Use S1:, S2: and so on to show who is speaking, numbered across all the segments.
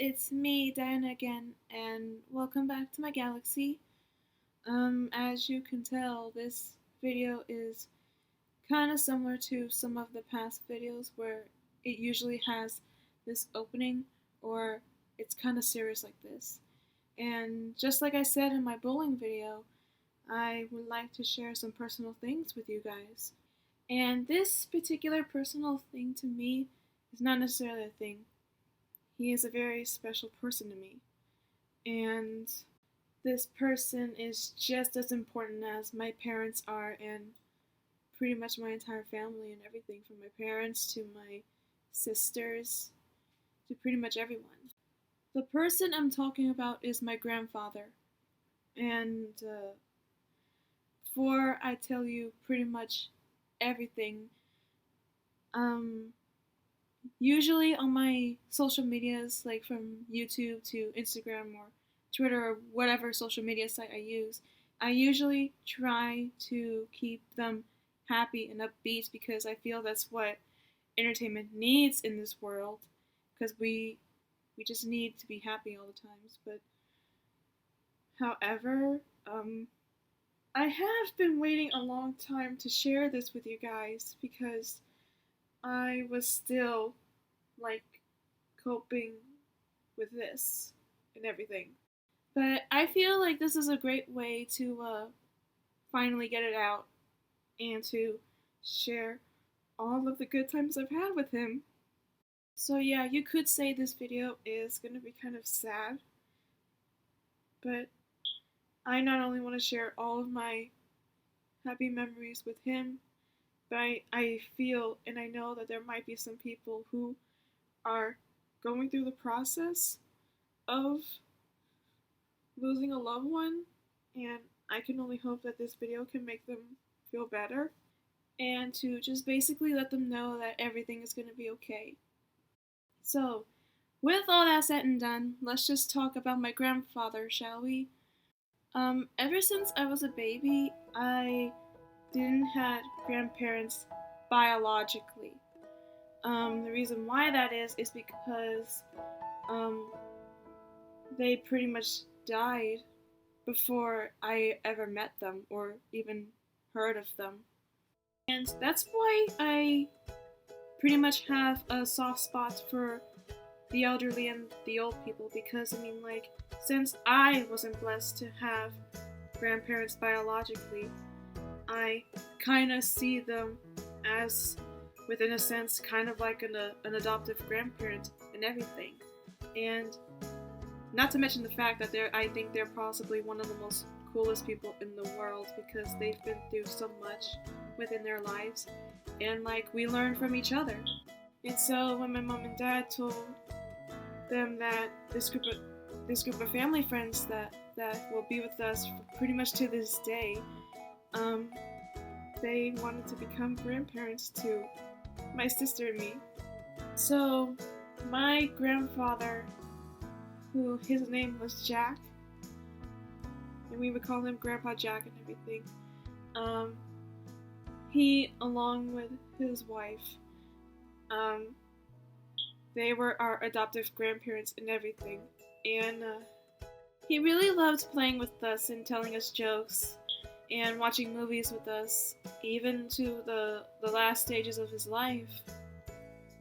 S1: it's me, Diana again, and welcome back to my galaxy. As you can tell, this video is kind of similar to some of the past videos where it usually has this opening or it's kind of serious like this. And just like I said in my bowling video, I would like to share some personal things with you guys. And this particular personal thing to me is not necessarily a thing. He is a very special person to me. And this person is just as important as my parents are, and pretty much my entire family and everything, from my parents to my sisters to pretty much everyone. The person I'm talking about is my grandfather. And before I tell you pretty much everything, usually on my social medias, like from YouTube to Instagram or Twitter or whatever social media site I usually try to keep them happy and upbeat because I feel that's what entertainment needs in this world, because we just need to be happy all the times. But however, I have been waiting a long time to share this with you guys because I was still like coping with this and everything. But I feel like this is a great way to finally get it out and to share all of the good times I've had with him. So yeah, you could say this video is going to be kind of sad, but I not only want to share all of my happy memories with him, but I feel and I know that there might be some people who are going through the process of losing a loved one, and I can only hope that this video can make them feel better and to just basically let them know that everything is going to be okay. So, with all that said and done, let's just talk about my grandfather, shall we? Ever since I was a baby, I didn't have grandparents biologically. The reason why that is because they pretty much died before I ever met them or even heard of them. And that's why I pretty much have a soft spot for the elderly and the old people, because I mean, like, since I wasn't blessed to have grandparents biologically, I kind of see them as, within a sense, kind of like an adoptive grandparent and everything. And not to mention the fact that I think they're possibly one of the most coolest people in the world, because they've been through so much within their lives, and like, we learn from each other. And so when my mom and dad told them that this group of family friends that will be with us pretty much to this day, they wanted to become grandparents to my sister and me. So my grandfather, who his name was Jack, and we would call him Grandpa Jack and everything, he, along with his wife, they were our adoptive grandparents and everything. And he really loved playing with us and telling us jokes and watching movies with us, even to the last stages of his life.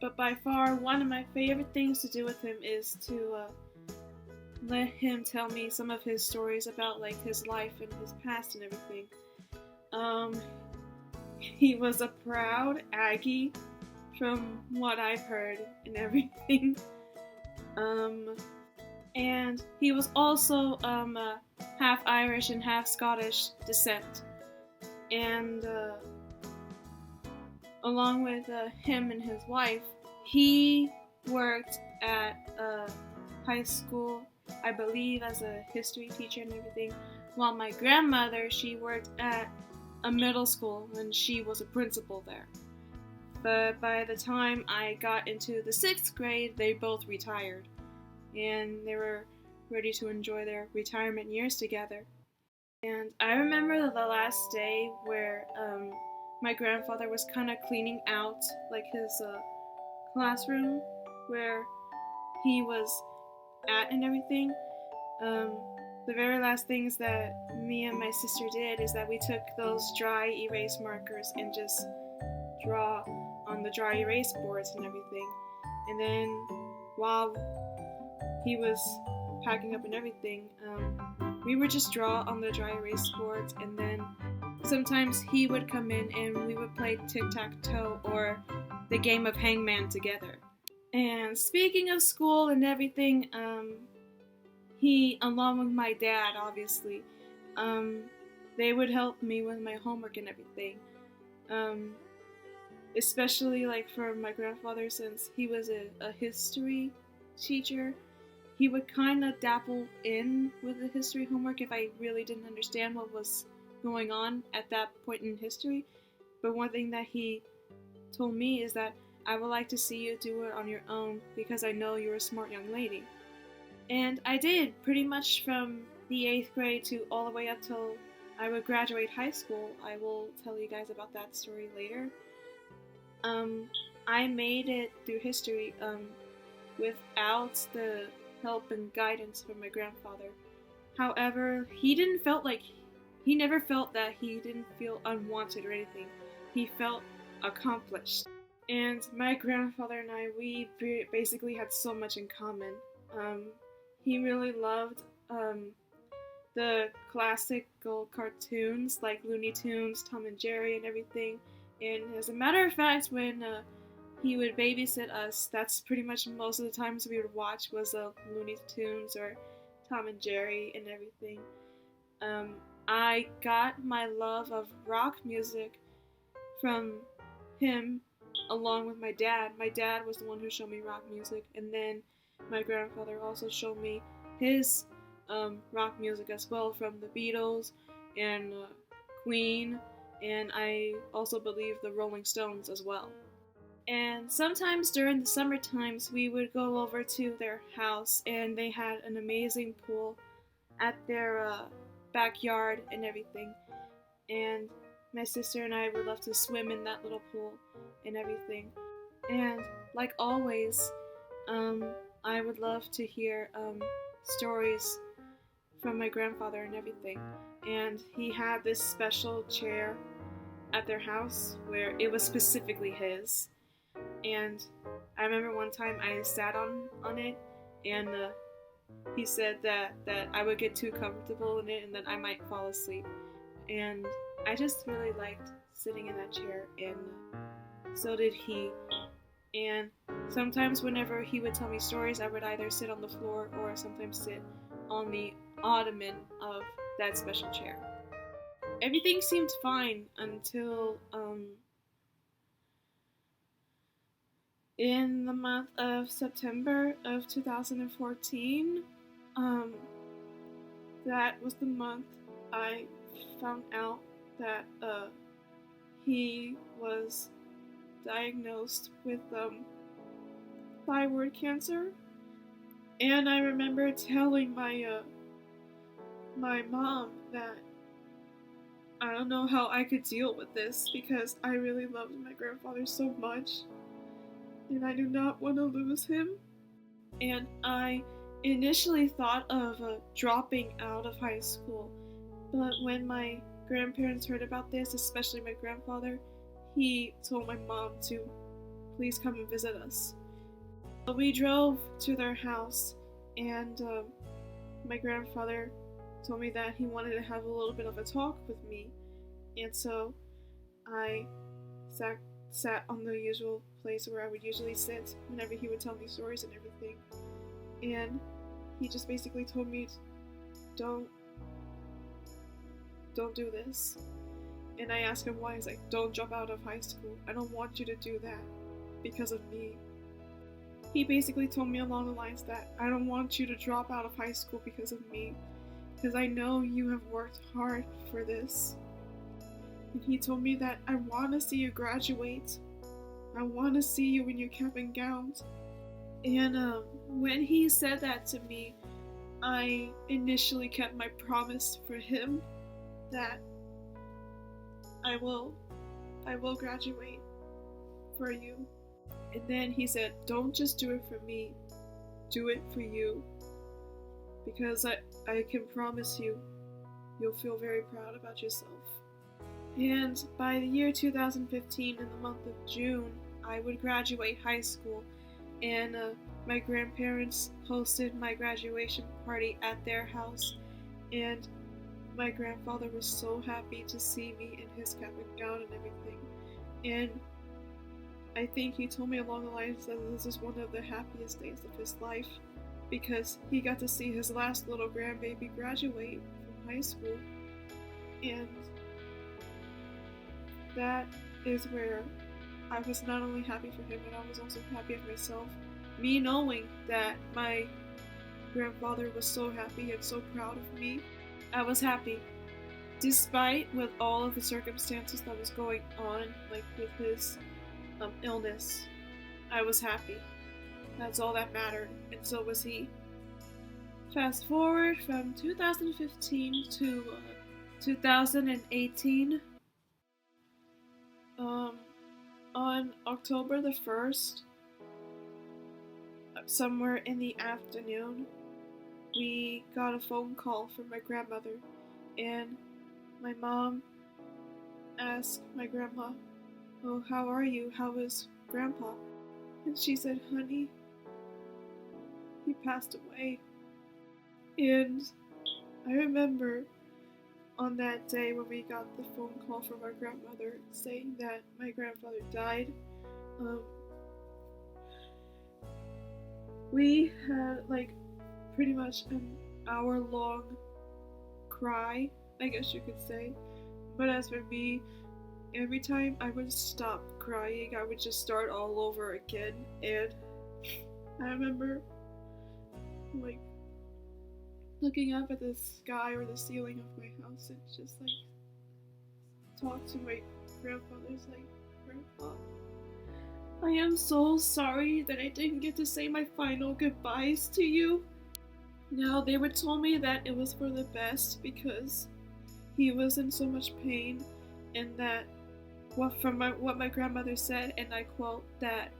S1: But by far, one of my favorite things to do with him is to let him tell me some of his stories about like his life and his past and everything. He was a proud Aggie, from what I've heard and everything. And he was also half Irish and half Scottish descent. And along with him and his wife, he worked at a high school, I believe, as a history teacher and everything, while my grandmother, she worked at a middle school and she was a principal there. But by the time I got into the 6th grade, they both retired, and they were ready to enjoy their retirement years together. And I remember the last day where my grandfather was kind of cleaning out like his classroom, where he was at and everything. Um, the very last things that me and my sister did is that we took those dry erase markers and just draw on the dry erase boards and everything. And then while he was packing up and everything, we would just draw on the dry erase boards, and then sometimes he would come in and we would play tic-tac-toe or the game of hangman together. And speaking of school and everything, he, along with my dad, obviously, um, they would help me with my homework and everything. Um, Especially like for my grandfather, since he was a history teacher, he would kind of dabble in with the history homework if I really didn't understand what was going on at that point in history. But one thing that he told me is that I would like to see you do it on your own because I know you're a smart young lady. And I did pretty much from the 8th grade to all the way up till I would graduate high school. I will tell you guys about that story later. Um, I made it through history without the help and guidance from my grandfather. However, he never felt that he didn't feel unwanted or anything. He felt accomplished. And my grandfather and I, we basically had so much in common. Um, he really loved the classical cartoons like Looney Tunes, Tom and Jerry, and everything. And as a matter of fact, when he would babysit us, that's pretty much most of the times we would watch was Looney Tunes or Tom and Jerry and everything. I got my love of rock music from him along with my dad. My dad was the one who showed me rock music, and then my grandfather also showed me his rock music as well from the Beatles and Queen, and I also believe the Rolling Stones as well. And sometimes during the summer times, we would go over to their house, and they had an amazing pool at their backyard and everything. And my sister and I would love to swim in that little pool and everything. And like always, um, I would love to hear stories from my grandfather and everything. And he had this special chair at their house where it was specifically his. And I remember one time I sat on it, and he said that I would get too comfortable in it and that I might fall asleep. And I just really liked sitting in that chair, and so did he. And sometimes whenever he would tell me stories, I would either sit on the floor or sometimes sit on the ottoman of that special chair. Everything seemed fine until in the month of September of 2014. Um, that was the month I found out that he was diagnosed with thyroid cancer. And I remember telling my mom that I don't know how I could deal with this because I really loved my grandfather so much, and I do not want to lose him. And I initially thought of dropping out of high school, but when my grandparents heard about this, especially my grandfather, he told my mom to please come and visit us. So we drove to their house, and my grandfather told me that he wanted to have a little bit of a talk with me, and so I sat on the usual place where I would usually sit whenever he would tell me stories and everything. And he just basically told me, don't do this. And I asked him why. He's like, don't drop out of high school. I don't want you to do that because of me. He basically told me along the lines that I don't want you to drop out of high school because of me, because I know you have worked hard for this. And he told me that I want to see you graduate. I want to see you in your cap and gowns. And when he said that to me, I initially kept my promise for him that I will graduate for you. And then he said, don't just do it for me, do it for you. because I can promise you, you'll feel very proud about yourself. And by the year 2015, in the month of June, I would graduate high school, and my grandparents hosted my graduation party at their house, and my grandfather was so happy to see me in his cap and gown and everything. And I think he told me along the lines that this is one of the happiest days of his life because he got to see his last little grandbaby graduate from high school. And that is where I was not only happy for him, but I was also happy for myself. Me knowing that my grandfather was so happy and so proud of me, I was happy. Despite with all of the circumstances that was going on, like with his illness, I was happy. That's all that mattered, and so was he. Fast forward from 2015 to 2018. On October the 1st, somewhere in the afternoon, we got a phone call from my grandmother, and my mom asked my grandma, "Oh, how are you? How is Grandpa?" And she said, "Honey, he passed away." And I remember on that day when we got the phone call from our grandmother saying that my grandfather died, we had like pretty much an hour-long cry, I guess you could say. But as for me, every time I would stop crying, I would just start all over again. And I remember like looking up at the sky or the ceiling of my house and just like talk to my grandfather's like, "Grandpa, I am so sorry that I didn't get to say my final goodbyes to you." Now, they would tell me that it was for the best because he was in so much pain, and that what my grandmother said, and I quote, that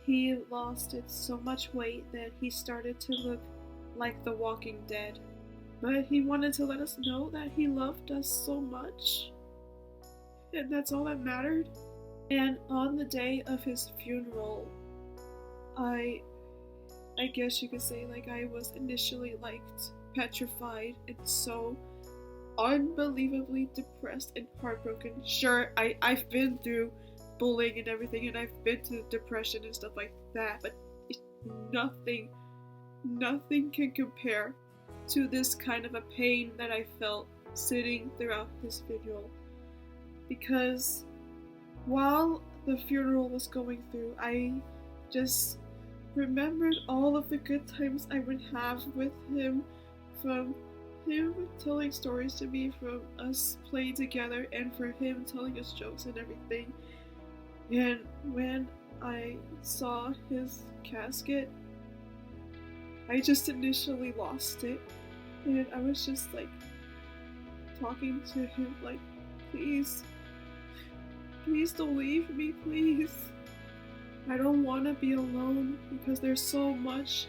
S1: he lost so much weight that he started to look like the Walking Dead. But he wanted to let us know that he loved us so much, and that's all that mattered. And on the day of his funeral, I guess you could say like I was initially like petrified and so unbelievably depressed and heartbroken. Sure, I've been through bullying and everything, and I've been through depression and stuff like that, but nothing can compare to this kind of a pain that I felt sitting throughout his funeral. Because while the funeral was going through, I just remembered all of the good times I would have with him, from him telling stories to me, from us playing together, and for him telling us jokes and everything. And when I saw his casket, I just initially lost it, and I was just like talking to him like, please don't leave me, please. I don't want to be alone because there's so much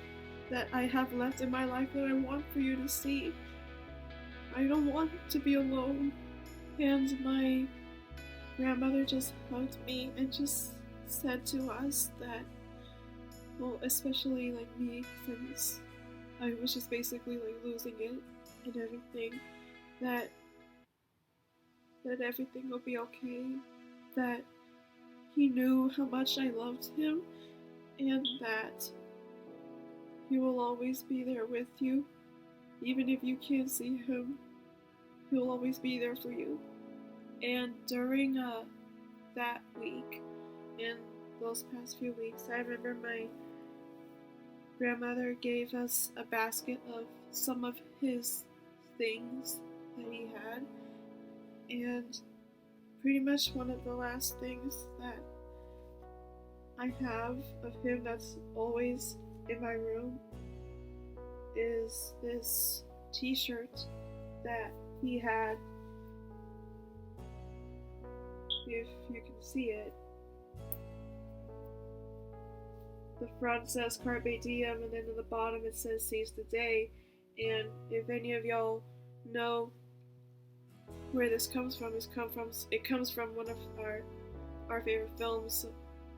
S1: that I have left in my life that I want for you to see. I don't want to be alone. And my grandmother just hugged me and just said to us that, well, especially like me, since I was just basically like losing it and everything, that everything will be okay, that he knew how much I loved him, and that he will always be there with you. Even if you can't see him, he'll always be there for you. And during that week, in those past few weeks, I remember my grandmother gave us a basket of some of his things that he had, and pretty much one of the last things that I have of him that's always in my room is this t-shirt that he had. If you can see it, the front says Carpe Diem, and then at the bottom it says Seize the Day. And if any of y'all know where this comes from, it comes from one of our favorite films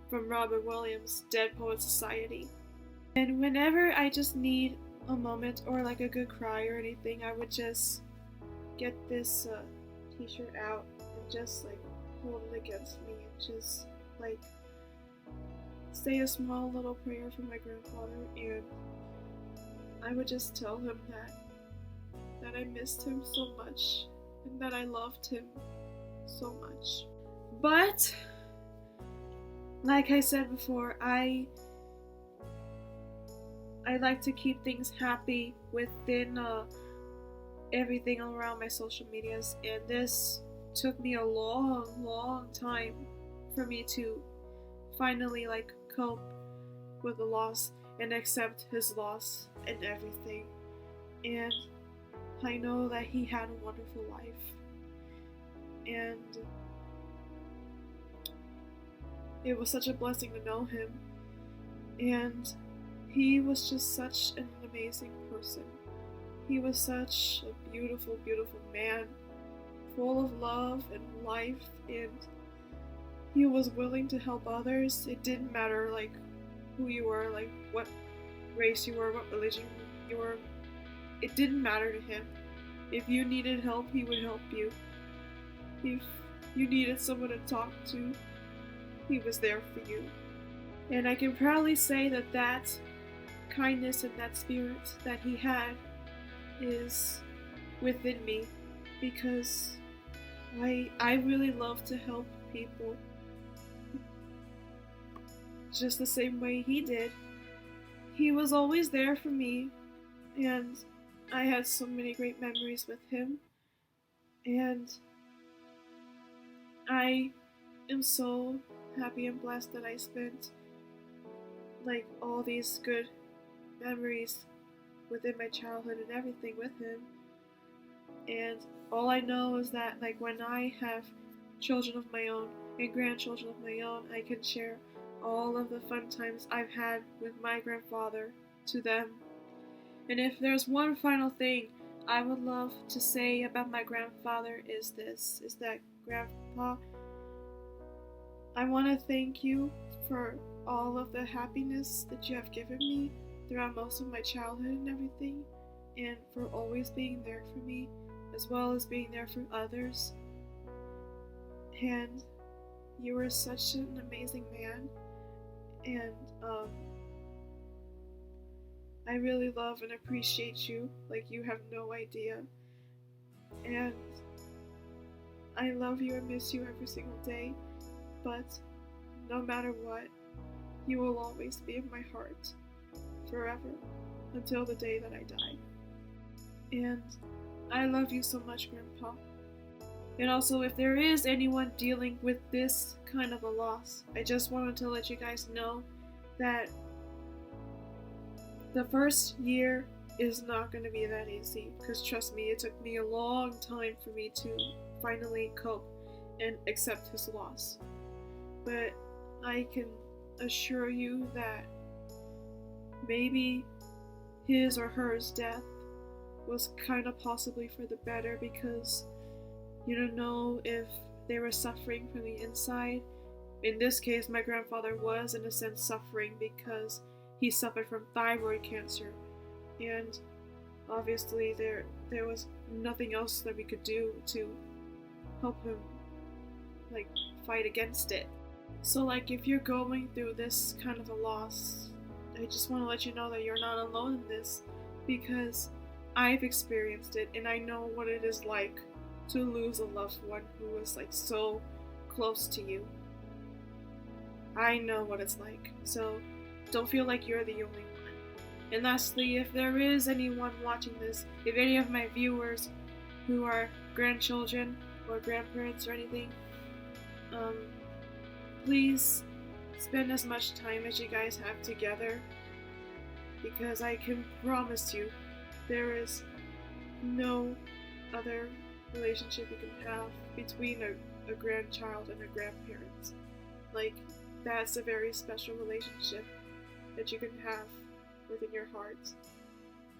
S1: from Robin Williams, Dead Poets Society. And whenever I just need a moment or like a good cry or anything, I would just get this t-shirt out and just like hold it against me and just like say a small little prayer for my grandfather, and I would just tell him that I missed him so much and that I loved him so much. But like I said before, I like to keep things happy within everything around my social medias, and this took me a long time for me to finally like cope with the loss and accept his loss and everything. And I know that he had a wonderful life, and it was such a blessing to know him, and he was just such an amazing person. He was such a beautiful man, full of love and life, and he was willing to help others. It didn't matter like who you were, like what race you were, what religion you were. It didn't matter to him. If you needed help, he would help you. If you needed someone to talk to, he was there for you. And I can proudly say that kindness and that spirit that he had is within me, because I really love to help people just the same way he did. He was always there for me, and I had so many great memories with him, and I am so happy and blessed that I spent like all these good memories within my childhood and everything with him. And all I know is that like when I have children of my own and grandchildren of my own, I can share all of the fun times I've had with my grandfather to them. And if there's one final thing I would love to say about my grandfather is that Grandpa, I want to thank you for all of the happiness that you have given me throughout most of my childhood and everything, and for always being there for me, as well as being there for others. And you were such an amazing man, and I really love and appreciate you like you have no idea. And I love you and miss you every single day, but no matter what, you will always be in my heart forever until the day that I die. And I love you so much, Grandpa. And also, if there is anyone dealing with this kind of a loss, I just wanted to let you guys know that the first year is not going to be that easy, because trust me, it took me a long time for me to finally cope and accept his loss. But I can assure you that maybe his or hers death was kind of possibly for the better, because you don't know if they were suffering from the inside. In this case, my grandfather was in a sense suffering because he suffered from thyroid cancer, and obviously there was nothing else that we could do to help him like fight against it. So like if you're going through this kind of a loss, I just want to let you know that you're not alone in this, because I've experienced it and I know what it is like to lose a loved one who was like so close to you. I know what it's like, so don't feel like you're the only one. And lastly, if there is anyone watching this, if any of my viewers who are grandchildren or grandparents or anything, please spend as much time as you guys have together, because I can promise you there is no other relationship you can have between a grandchild and a grandparent. Like, that's a very special relationship that you can have within your heart.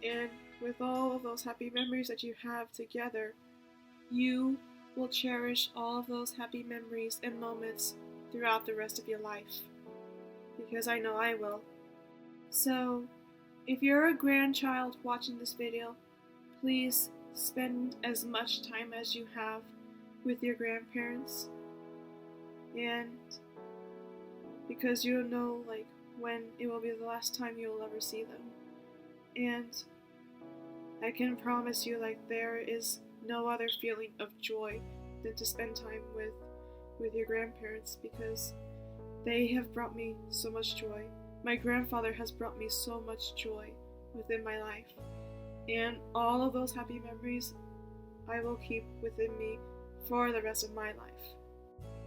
S1: And with all of those happy memories that you have together, you will cherish all of those happy memories and moments throughout the rest of your life. Because I know I will. So, if you're a grandchild watching this video, please spend as much time as you have with your grandparents. And because you don't know when it will be the last time you will ever see them. And I can promise you there is no other feeling of joy than to spend time with your grandparents, because they have brought me so much joy. My grandfather has brought me so much joy within my life. And all of those happy memories I will keep within me for the rest of my life.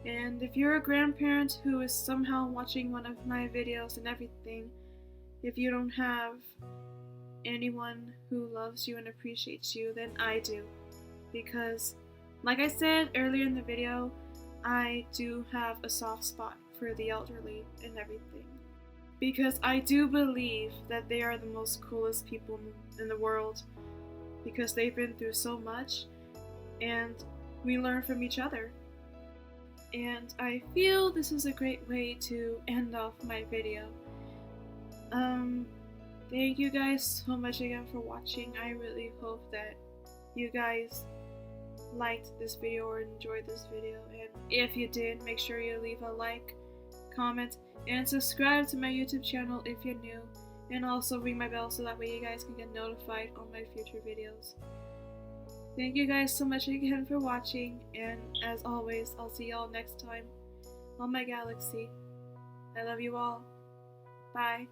S1: And if you're a grandparent who is somehow watching one of my videos and everything, if you don't have anyone who loves you and appreciates you, then I do. Because, like I said earlier in the video, I do have a soft spot for the elderly and everything. Because I do believe that they are the most coolest people in the world, because they've been through so much, and we learn from each other. And I feel this is a great way to end off my video. Thank you guys so much again for watching. I really hope that you guys liked this video or enjoyed this video. And if you did, make sure you leave a like, comment, and subscribe to my YouTube channel if you're new. And also ring my bell so that way you guys can get notified on my future videos. Thank you guys so much again for watching, and as always, I'll see y'all next time on my galaxy. I love you all. Bye.